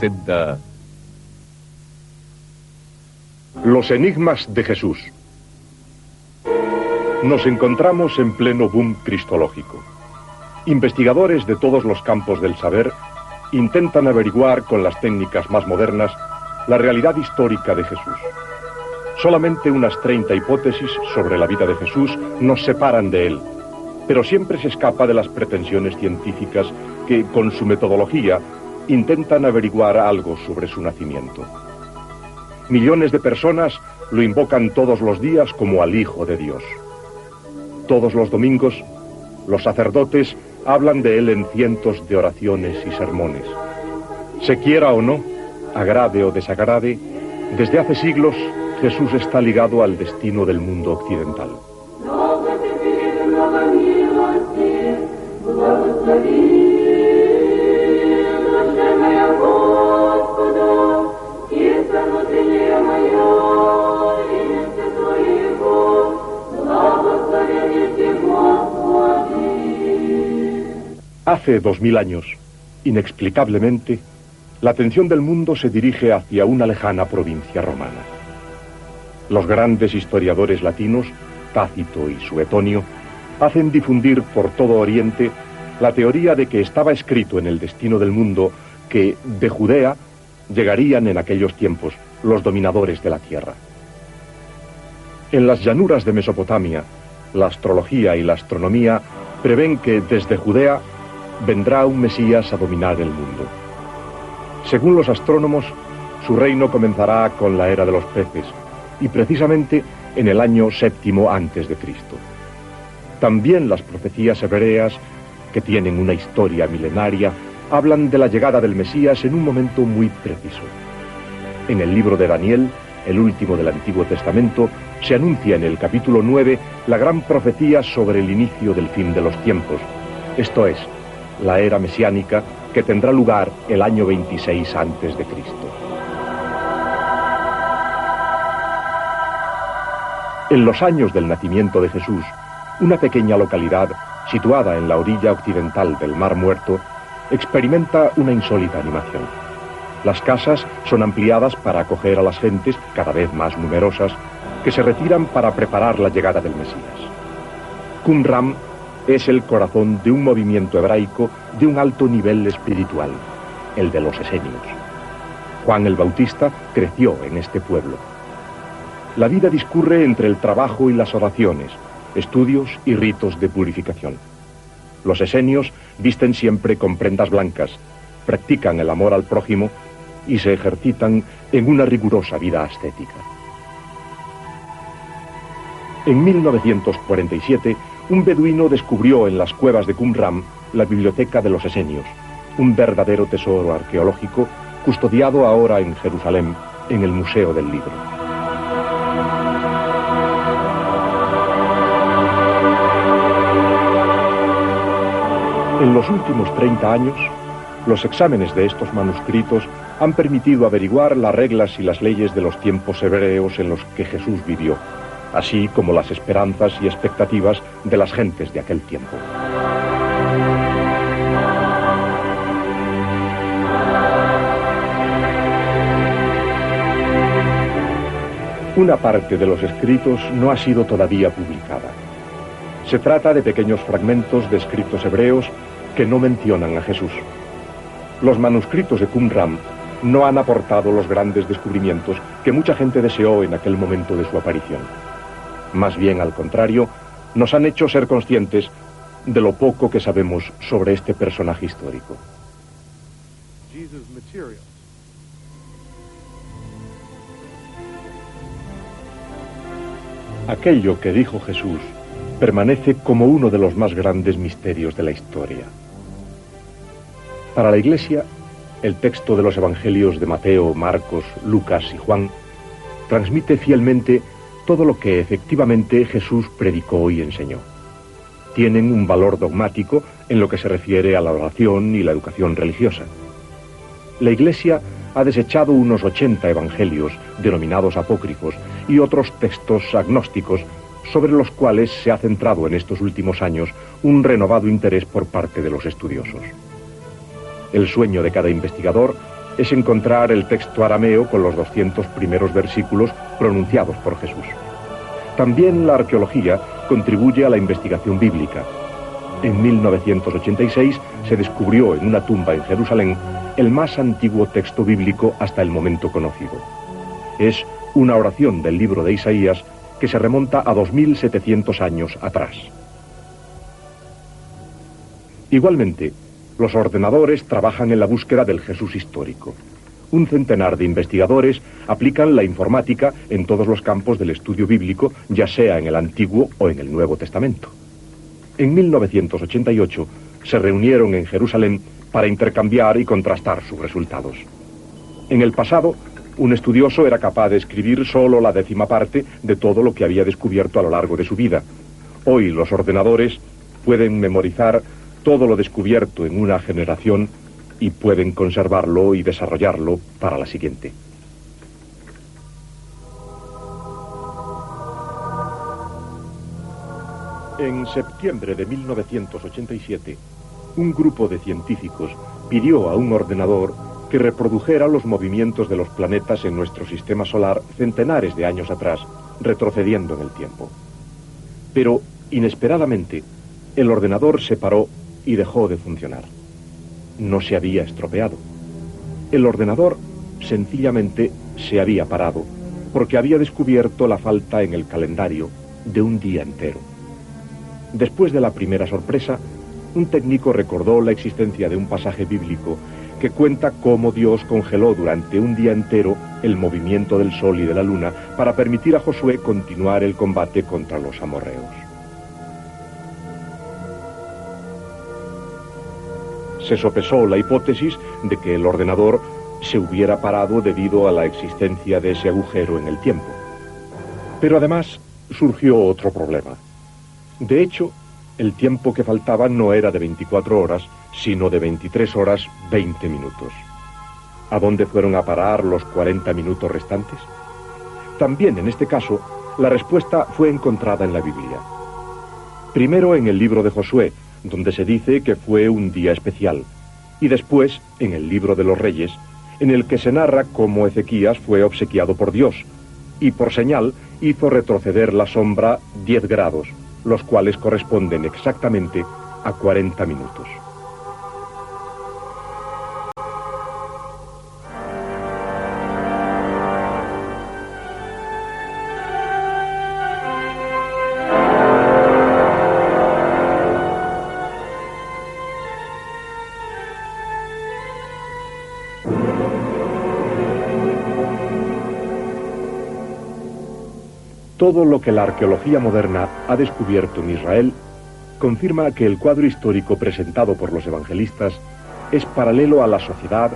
presenta Los enigmas de Jesús. Nos encontramos en pleno boom cristológico. Investigadores de todos los campos del saber intentan averiguar con las técnicas más modernas la realidad histórica de Jesús. Solamente unas 30 hipótesis sobre la vida de Jesús nos separan de él, pero siempre se escapa de las pretensiones científicas que, con su metodología, intentan averiguar algo sobre su nacimiento. Millones de personas lo invocan todos los días como al Hijo de Dios. Todos los domingos, los sacerdotes hablan de él en cientos de oraciones y sermones. Se quiera o no, agrade o desagrade, desde hace siglos Jesús está ligado al destino del mundo occidental. Hace 2000 años, inexplicablemente, la atención del mundo se dirige hacia una lejana provincia romana. Los grandes historiadores latinos, Tácito y Suetonio, hacen difundir por todo Oriente la teoría de que estaba escrito en el destino del mundo que, de Judea, llegarían en aquellos tiempos los dominadores de la tierra. En las llanuras de Mesopotamia, la astrología y la astronomía prevén que desde Judea vendrá un Mesías a dominar el mundo. Según los astrónomos, su reino comenzará con la era de los peces, y precisamente en el año 7º a.C. También las profecías hebreas, que tienen una historia milenaria, hablan de la llegada del Mesías en un momento muy preciso. En el libro de Daniel, el último del Antiguo Testamento, se anuncia en el capítulo 9 la gran profecía sobre el inicio del fin de los tiempos, esto es, la era mesiánica que tendrá lugar el año 26 a.C. En los años del nacimiento de Jesús, una pequeña localidad situada en la orilla occidental del Mar Muerto experimenta una insólita animación. Las casas son ampliadas para acoger a las gentes, cada vez más numerosas, que se retiran para preparar la llegada del Mesías. Qumran es el corazón de un movimiento hebraico de un alto nivel espiritual, el de los esenios. Juan el Bautista creció en este pueblo. La vida discurre entre el trabajo y las oraciones, estudios y ritos de purificación. Los esenios visten siempre con prendas blancas, practican el amor al prójimo y se ejercitan en una rigurosa vida ascética. En 1947, un beduino descubrió en las cuevas de Qumran la biblioteca de los esenios, un verdadero tesoro arqueológico custodiado ahora en Jerusalén, en el Museo del Libro. En los últimos 30 años, los exámenes de estos manuscritos han permitido averiguar las reglas y las leyes de los tiempos hebreos en los que Jesús vivió, así como las esperanzas y expectativas de las gentes de aquel tiempo. Una parte de los escritos no ha sido todavía publicada. Se trata de pequeños fragmentos de escritos hebreos que no mencionan a Jesús. Los manuscritos de Qumran no han aportado los grandes descubrimientos que mucha gente deseó en aquel momento de su aparición. Más bien, al contrario, nos han hecho ser conscientes de lo poco que sabemos sobre este personaje histórico. Aquello que dijo Jesús permanece como uno de los más grandes misterios de la historia. Para la Iglesia, el texto de los evangelios de Mateo, Marcos, Lucas y Juan transmite fielmente todo lo que efectivamente Jesús predicó y enseñó. Tienen un valor dogmático en lo que se refiere a la oración y la educación religiosa. La Iglesia ha desechado unos 80 evangelios denominados apócrifos y otros textos agnósticos sobre los cuales se ha centrado en estos últimos años un renovado interés por parte de los estudiosos. El sueño de cada investigador es encontrar el texto arameo con los 200 primeros versículos pronunciados por Jesús. También la arqueología contribuye a la investigación bíblica. En 1986 se descubrió en una tumba en Jerusalén el más antiguo texto bíblico hasta el momento conocido. Es una oración del libro de Isaías que se remonta a 2700 años atrás. Igualmente, los ordenadores trabajan en la búsqueda del Jesús histórico. Un centenar de investigadores aplican la informática en todos los campos del estudio bíblico, ya sea en el Antiguo o en el Nuevo Testamento. En 1988 se reunieron en Jerusalén para intercambiar y contrastar sus resultados. En el pasado, un estudioso era capaz de escribir solo la 10ª parte de todo lo que había descubierto a lo largo de su vida. Hoy los ordenadores pueden memorizar todo lo descubierto en una generación y pueden conservarlo y desarrollarlo para la siguiente. En septiembre de 1987, un grupo de científicos pidió a un ordenador que reprodujera los movimientos de los planetas en nuestro sistema solar centenares de años atrás, retrocediendo en el tiempo. Pero, inesperadamente, el ordenador se paró y dejó de funcionar. No se había estropeado. El ordenador sencillamente se había parado porque había descubierto la falta en el calendario de un día entero. Después de la primera sorpresa, un técnico recordó la existencia de un pasaje bíblico que cuenta cómo Dios congeló durante un día entero el movimiento del sol y de la luna para permitir a Josué continuar el combate contra los amorreos. Se sopesó la hipótesis de que el ordenador se hubiera parado debido a la existencia de ese agujero en el tiempo. Pero además surgió otro problema. De hecho, el tiempo que faltaba no era de 24 horas, sino de 23 horas 20 minutos. ¿A dónde fueron a parar los 40 minutos restantes? También en este caso, la respuesta fue encontrada en la Biblia. Primero en el libro de Josué, donde se dice que fue un día especial, y después en el libro de los Reyes, en el que se narra cómo Ezequías fue obsequiado por Dios, y por señal hizo retroceder la sombra 10 grados, los cuales corresponden exactamente a 40 minutos. Todo lo que la arqueología moderna ha descubierto en Israel confirma que el cuadro histórico presentado por los evangelistas es paralelo a la sociedad,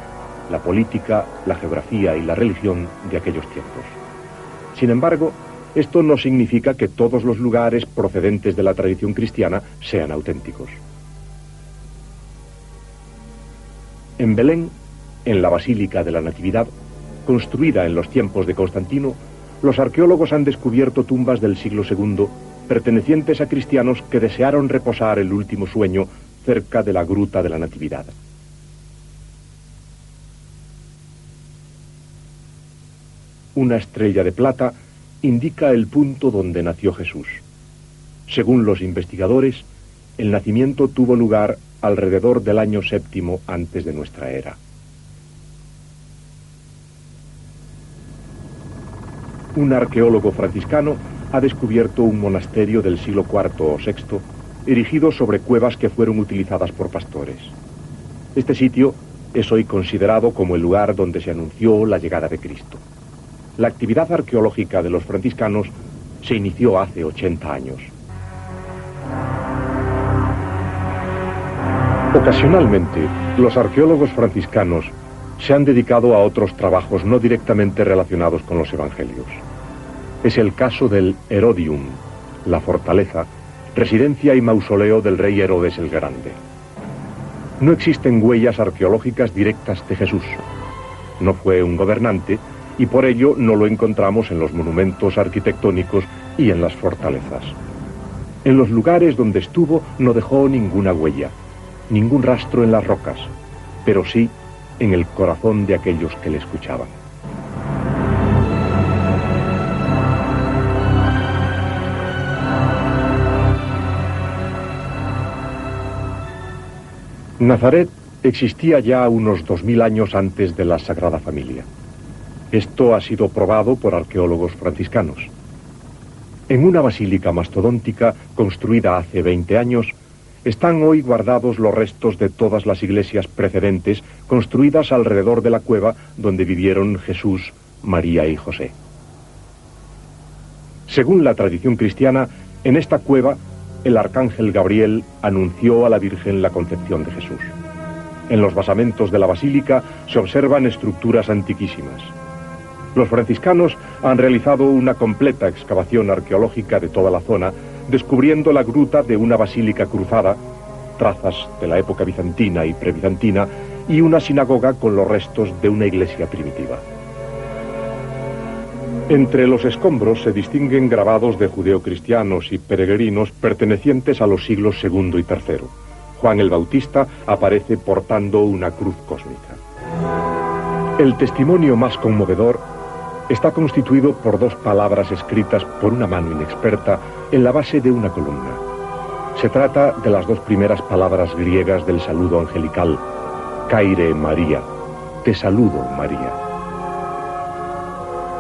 la política, la geografía y la religión de aquellos tiempos. Sin embargo, esto no significa que todos los lugares procedentes de la tradición cristiana sean auténticos. En Belén, en la Basílica de la Natividad, construida en los tiempos de Constantino, los arqueólogos han descubierto tumbas del siglo II pertenecientes a cristianos que desearon reposar el último sueño cerca de la Gruta de la Natividad. Una estrella de plata indica el punto donde nació Jesús. Según los investigadores, el nacimiento tuvo lugar alrededor del año 7 antes de nuestra era. Un arqueólogo franciscano ha descubierto un monasterio del siglo IV o VI, erigido sobre cuevas que fueron utilizadas por pastores. Este sitio es hoy considerado como el lugar donde se anunció la llegada de Cristo. La actividad arqueológica de los franciscanos se inició hace 80 años. Ocasionalmente, los arqueólogos franciscanos se han dedicado a otros trabajos no directamente relacionados con los evangelios. Es el caso del Herodium, la fortaleza, residencia y mausoleo del rey Herodes el Grande. No existen huellas arqueológicas directas de Jesús. No fue un gobernante y por ello no lo encontramos en los monumentos arquitectónicos y en las fortalezas. En los lugares donde estuvo no dejó ninguna huella, ningún rastro en las rocas, pero sí en el corazón de aquellos que le escuchaban. Nazaret existía ya unos 2000 años antes de la Sagrada Familia. Esto ha sido probado por arqueólogos franciscanos. En una basílica mastodóntica construida hace 20 años, están hoy guardados los restos de todas las iglesias precedentes construidas alrededor de la cueva donde vivieron Jesús, María y José. Según la tradición cristiana, en esta cueva el arcángel Gabriel anunció a la Virgen la concepción de Jesús. En los basamentos de la basílica se observan estructuras antiquísimas. Los franciscanos han realizado una completa excavación arqueológica de toda la zona, descubriendo la gruta de una basílica cruzada, trazas de la época bizantina y prebizantina, y una sinagoga con los restos de una iglesia primitiva. Entre los escombros se distinguen grabados de judeocristianos y peregrinos pertenecientes a los siglos II y III. Juan el Bautista aparece portando una cruz cósmica. El testimonio más conmovedor está constituido por 2 palabras escritas por una mano inexperta en la base de una columna. Se trata de las 2 primeras palabras griegas del saludo angelical, Kyrie María, te saludo María.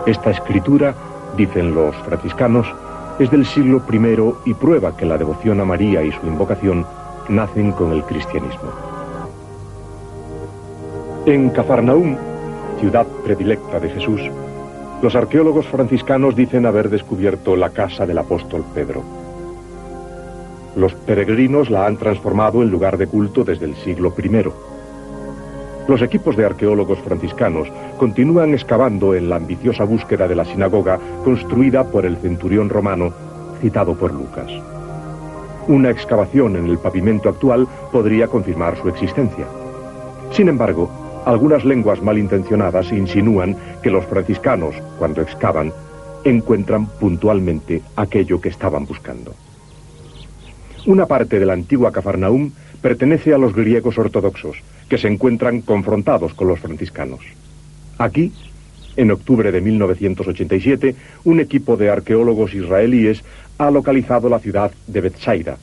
Esta escritura, dicen los franciscanos, es del siglo I y prueba que la devoción a María y su invocación nacen con el cristianismo. En Cafarnaúm, ciudad predilecta de Jesús, los arqueólogos franciscanos dicen haber descubierto la casa del apóstol Pedro. Los peregrinos la han transformado en lugar de culto desde el siglo I. Los equipos de arqueólogos franciscanos continúan excavando en la ambiciosa búsqueda de la sinagoga construida por el centurión romano citado por Lucas. Una excavación en el pavimento actual podría confirmar su existencia. Sin embargo, algunas lenguas malintencionadas insinúan que los franciscanos, cuando excavan, encuentran puntualmente aquello que estaban buscando. Una parte de la antigua Cafarnaúm pertenece a los griegos ortodoxos, que se encuentran confrontados con los franciscanos. Aquí, en octubre de 1987, un equipo de arqueólogos israelíes ha localizado la ciudad de Betsaida,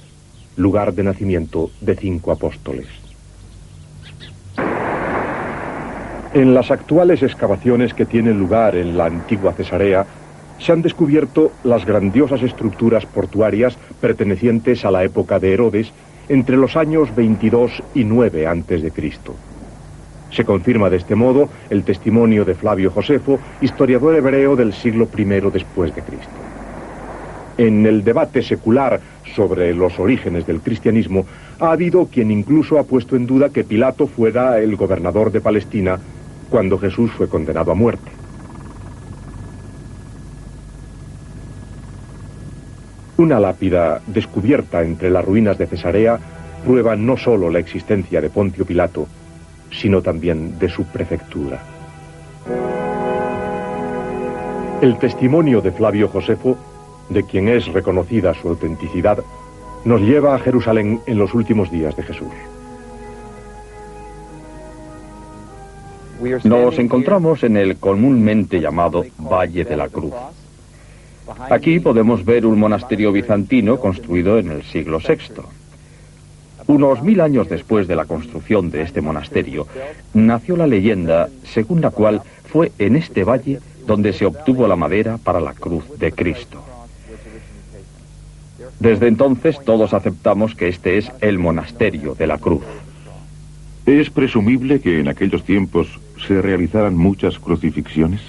lugar de nacimiento de 5 apóstoles. En las actuales excavaciones que tienen lugar en la antigua Cesarea, se han descubierto las grandiosas estructuras portuarias pertenecientes a la época de Herodes, entre los años 22 y 9 a.C. Se confirma de este modo el testimonio de Flavio Josefo, historiador hebreo del siglo I después de Cristo. En el debate secular sobre los orígenes del cristianismo, ha habido quien incluso ha puesto en duda que Pilato fuera el gobernador de Palestina cuando Jesús fue condenado a muerte. Una lápida descubierta entre las ruinas de Cesarea prueba no solo la existencia de Poncio Pilato, sino también de su prefectura. El testimonio de Flavio Josefo, de quien es reconocida su autenticidad, nos lleva a Jerusalén en los últimos días de Jesús. Nos encontramos en el comúnmente llamado Valle de la Cruz. Aquí podemos ver un monasterio bizantino construido en el siglo VI. Unos 1000 años después de la construcción de este monasterio, nació la leyenda según la cual fue en este valle donde se obtuvo la madera para la cruz de Cristo. Desde entonces todos aceptamos que este es el monasterio de la cruz. ¿Es presumible que en aquellos tiempos se realizaran muchas crucifixiones?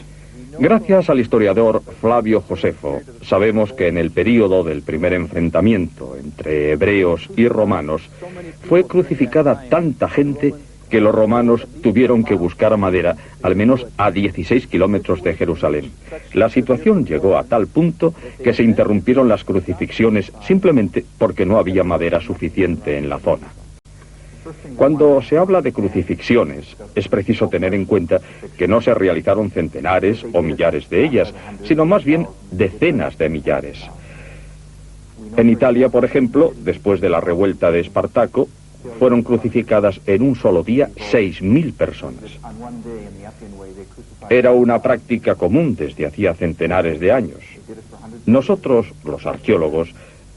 Gracias al historiador Flavio Josefo, sabemos que en el período del primer enfrentamiento entre hebreos y romanos fue crucificada tanta gente que los romanos tuvieron que buscar madera al menos a 16 kilómetros de Jerusalén. La situación llegó a tal punto que se interrumpieron las crucifixiones simplemente porque no había madera suficiente en la zona. Cuando se habla de crucifixiones, es preciso tener en cuenta que no se realizaron centenares o millares de ellas, sino más bien decenas de millares. En Italia, por ejemplo, después de la revuelta de Espartaco, fueron crucificadas en un solo día 6.000 personas. Era una práctica común desde hacía centenares de años. Nosotros, los arqueólogos,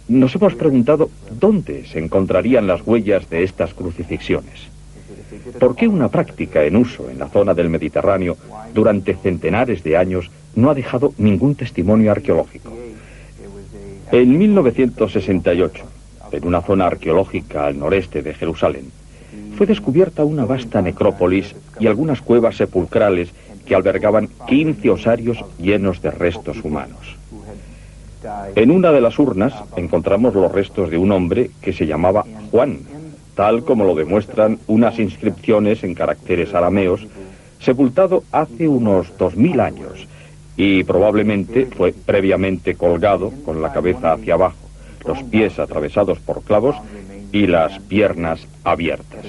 nos hemos preguntado dónde se encontrarían las huellas de estas crucifixiones. ¿Por qué una práctica en uso en la zona del Mediterráneo durante centenares de años no ha dejado ningún testimonio arqueológico? En 1968, en una zona arqueológica al noreste de Jerusalén, fue descubierta una vasta necrópolis y algunas cuevas sepulcrales que albergaban 15 osarios llenos de restos humanos. En una de las urnas encontramos los restos de un hombre que se llamaba Juan, tal como lo demuestran unas inscripciones en caracteres arameos, sepultado hace unos 2000 años, y probablemente fue previamente colgado con la cabeza hacia abajo, los pies atravesados por clavos y las piernas abiertas.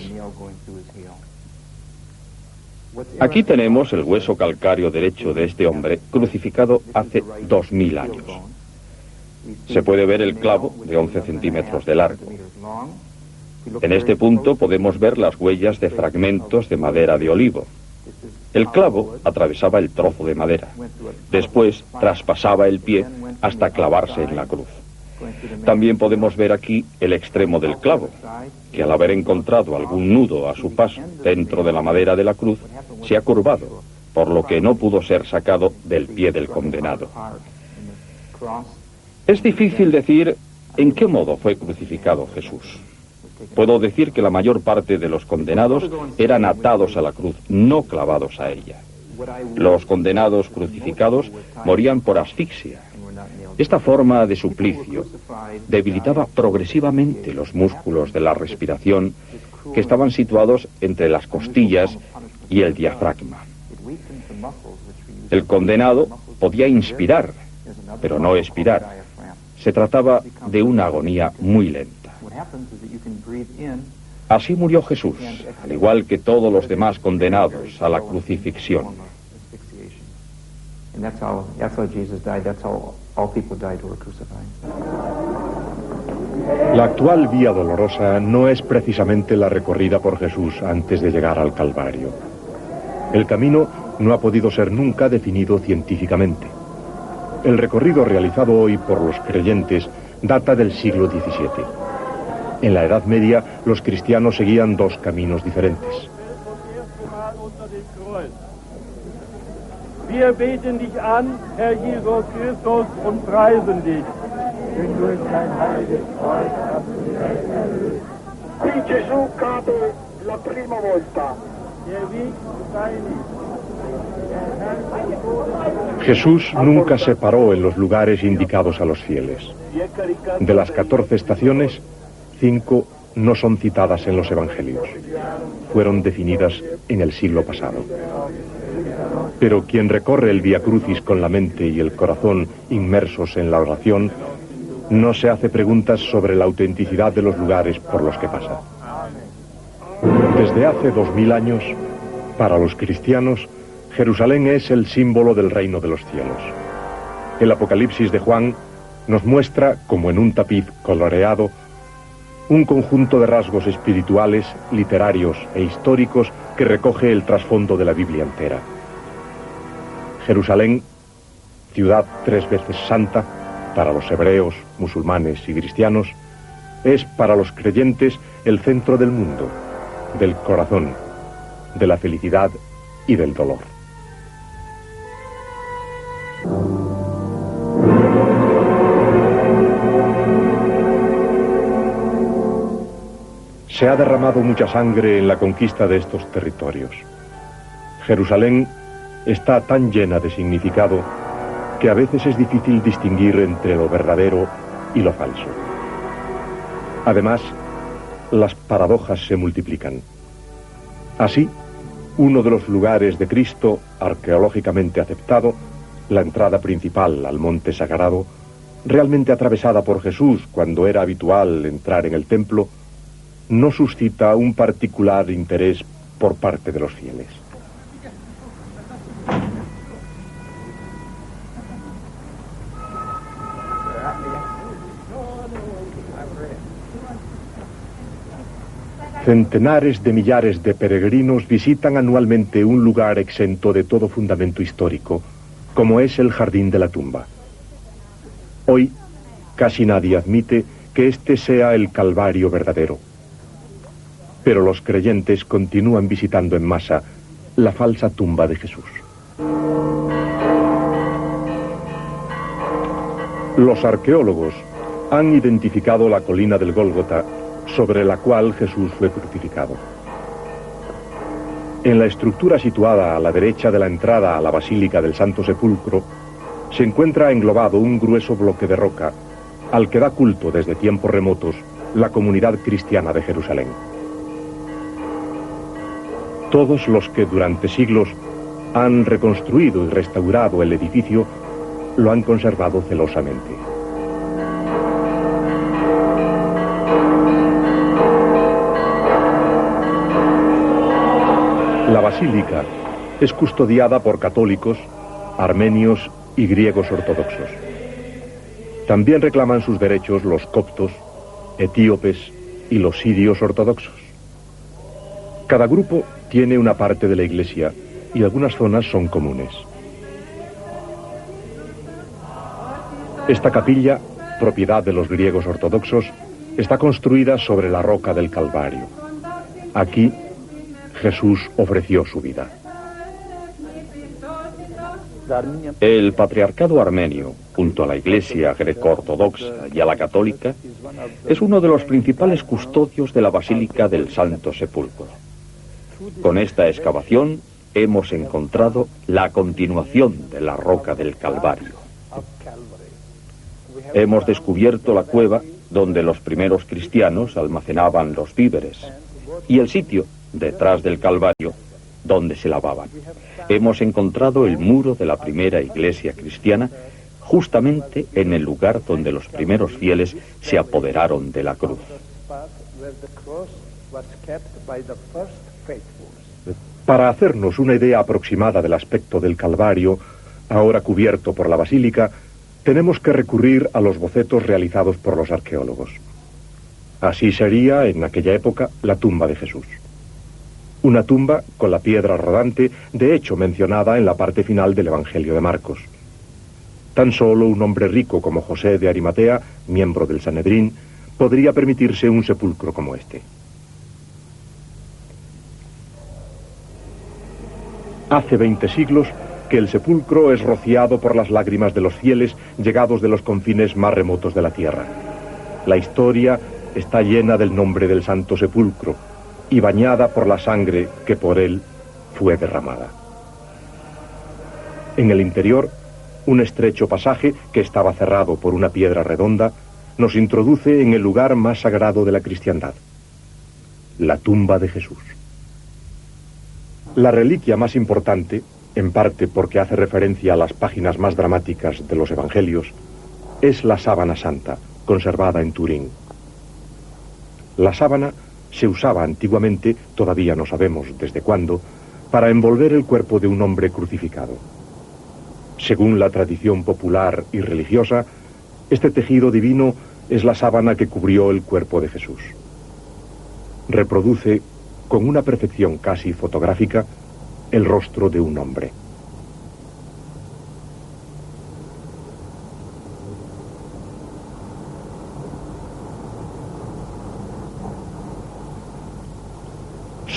Aquí tenemos el hueso calcáreo derecho de este hombre crucificado hace 2000 años. Se puede ver el clavo de 11 centímetros de largo. En este punto podemos ver las huellas de fragmentos de madera de olivo. El clavo atravesaba el trozo de madera. Después traspasaba el pie hasta clavarse en la cruz. También podemos ver aquí el extremo del clavo, que al haber encontrado algún nudo a su paso dentro de la madera de la cruz, se ha curvado, por lo que no pudo ser sacado del pie del condenado. Es difícil decir en qué modo fue crucificado Jesús. Puedo decir que la mayor parte de los condenados eran atados a la cruz, no clavados a ella. Los condenados crucificados morían por asfixia. Esta forma de suplicio debilitaba progresivamente los músculos de la respiración que estaban situados entre las costillas y el diafragma. El condenado podía inspirar, pero no expirar. Se trataba de una agonía muy lenta. Así murió Jesús, al igual que todos los demás condenados a la crucifixión. La actual Vía Dolorosa no es precisamente la recorrida por Jesús antes de llegar al Calvario. El camino no ha podido ser nunca definido científicamente. El recorrido realizado hoy por los creyentes data del siglo XVII. En la Edad Media, los cristianos seguían dos caminos diferentes. Wir beten dich an, Herr Jesus Christus, und preisen dich. Denn durch dein heiliges Kreuz hast du die Welt erlöst. Qui Gesù cade la prima volta. Der Weg sei nicht. Jesús nunca se paró en los lugares indicados a los fieles. De las 14 estaciones, 5 no son citadas en los evangelios. Fueron definidas en el siglo pasado. Pero quien recorre el Vía Crucis con la mente y el corazón inmersos en la oración, no se hace preguntas sobre la autenticidad de los lugares por los que pasa. Desde hace 2000 años, para los cristianos, Jerusalén es el símbolo del reino de los cielos. El Apocalipsis de Juan nos muestra, como en un tapiz coloreado, un conjunto de rasgos espirituales, literarios e históricos que recoge el trasfondo de la Biblia entera. Jerusalén, ciudad 3 veces santa, para los hebreos, musulmanes y cristianos, es para los creyentes el centro del mundo, del corazón, de la felicidad y del dolor. Se ha derramado mucha sangre en la conquista de estos territorios. Jerusalén está tan llena de significado que a veces es difícil distinguir entre lo verdadero y lo falso. Además, las paradojas se multiplican. Así, uno de los lugares de Cristo arqueológicamente aceptado, la entrada principal al monte sagrado, realmente atravesada por Jesús cuando era habitual entrar en el templo, no suscita un particular interés por parte de los fieles. Centenares de millares de peregrinos visitan anualmente un lugar exento de todo fundamento histórico, como es el Jardín de la Tumba. Hoy, casi nadie admite que este sea el Calvario verdadero. Pero los creyentes continúan visitando en masa la falsa tumba de Jesús. Los arqueólogos han identificado la colina del Gólgota, sobre la cual Jesús fue crucificado. En la estructura situada a la derecha de la entrada a la Basílica del Santo Sepulcro, se encuentra englobado un grueso bloque de roca, al que da culto desde tiempos remotos la comunidad cristiana de Jerusalén. Todos los que durante siglos han reconstruido y restaurado el edificio lo han conservado celosamente. La basílica es custodiada por católicos, armenios y griegos ortodoxos. También reclaman sus derechos los coptos, etíopes y los sirios ortodoxos. Cada grupo tiene una parte de la iglesia y algunas zonas son comunes. Esta capilla, propiedad de los griegos ortodoxos, está construida sobre la roca del Calvario. Aquí, Jesús ofreció su vida. El patriarcado armenio, junto a la Iglesia greco-ortodoxa y a la católica, es uno de los principales custodios de la Basílica del Santo Sepulcro. Con esta excavación hemos encontrado la continuación de la roca del Calvario. Hemos descubierto la cueva donde los primeros cristianos almacenaban los víveres y el sitio, detrás del Calvario, donde se lavaban. Hemos encontrado el muro de la primera iglesia cristiana justamente en el lugar donde los primeros fieles se apoderaron de la cruz. Para hacernos una idea aproximada del aspecto del Calvario, ahora cubierto por la basílica, tenemos que recurrir a los bocetos realizados por los arqueólogos. Así sería, en aquella época, la tumba de Jesús. Una tumba con la piedra rodante, de hecho mencionada en la parte final del Evangelio de Marcos. Tan solo un hombre rico como José de Arimatea, miembro del Sanedrín, podría permitirse un sepulcro como este. Hace 20 siglos que el sepulcro es rociado por las lágrimas de los fieles llegados de los confines más remotos de la tierra. La historia está llena del nombre del Santo Sepulcro y bañada por la sangre que por él fue derramada. En el interior, un estrecho pasaje que estaba cerrado por una piedra redonda nos introduce en el lugar más sagrado de la cristiandad, la tumba de Jesús. La reliquia más importante, en parte porque hace referencia a las páginas más dramáticas de los evangelios, es la sábana santa, conservada en Turín. La sábana se usaba antiguamente, todavía no sabemos desde cuándo, para envolver el cuerpo de un hombre crucificado. Según la tradición popular y religiosa, este tejido divino es la sábana que cubrió el cuerpo de Jesús. Reproduce, con una perfección casi fotográfica, el rostro de un hombre.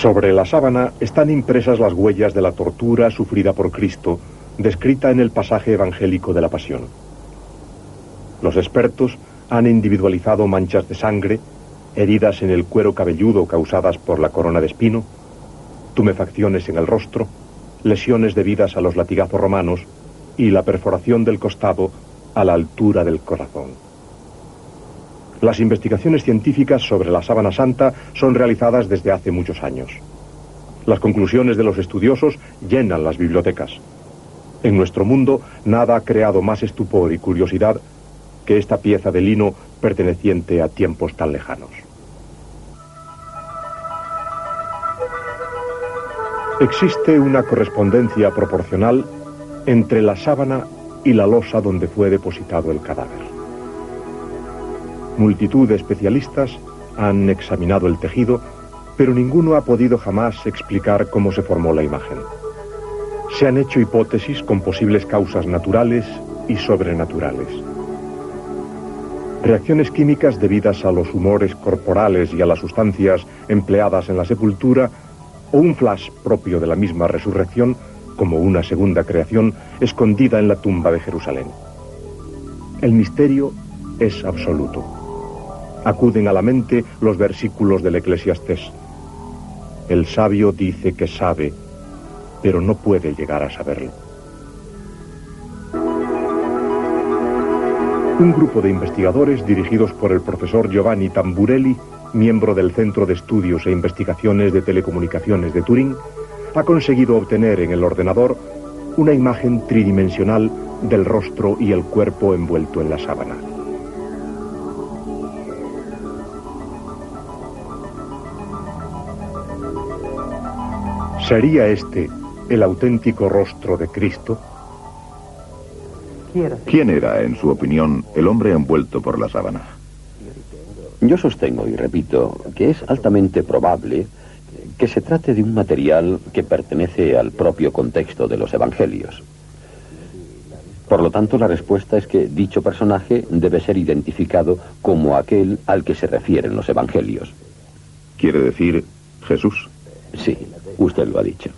Sobre la sábana están impresas las huellas de la tortura sufrida por Cristo, descrita en el pasaje evangélico de la Pasión. Los expertos han individualizado manchas de sangre, heridas en el cuero cabelludo causadas por la corona de espino, tumefacciones en el rostro, lesiones debidas a los latigazos romanos y la perforación del costado a la altura del corazón. Las investigaciones científicas sobre la sábana santa son realizadas desde hace muchos años. Las conclusiones de los estudiosos llenan las bibliotecas. En nuestro mundo nada ha creado más estupor y curiosidad que esta pieza de lino perteneciente a tiempos tan lejanos. Existe una correspondencia proporcional entre la sábana y la losa donde fue depositado el cadáver. Multitud de especialistas han examinado el tejido pero ninguno ha podido jamás explicar cómo se formó la imagen. Se han hecho hipótesis con posibles causas naturales y sobrenaturales. Reacciones químicas debidas a los humores corporales y a las sustancias empleadas en la sepultura, o un flash propio de la misma resurrección, como una segunda creación escondida en la tumba de Jerusalén. El misterio es absoluto. Acuden a la mente los versículos del Eclesiastés. El sabio dice que sabe, pero no puede llegar a saberlo. Un grupo de investigadores dirigidos por el profesor Giovanni Tamburelli, miembro del Centro de Estudios e Investigaciones de Telecomunicaciones de Turín, ha conseguido obtener en el ordenador una imagen tridimensional del rostro y el cuerpo envuelto en la sábana. ¿Sería este el auténtico rostro de Cristo? ¿Quién era, en su opinión, el hombre envuelto por la sábana? Yo sostengo y repito que es altamente probable que se trate de un material que pertenece al propio contexto de los evangelios. Por lo tanto, la respuesta es que dicho personaje debe ser identificado como aquel al que se refieren los evangelios. ¿Quiere decir Jesús? Sí, usted lo ha dicho.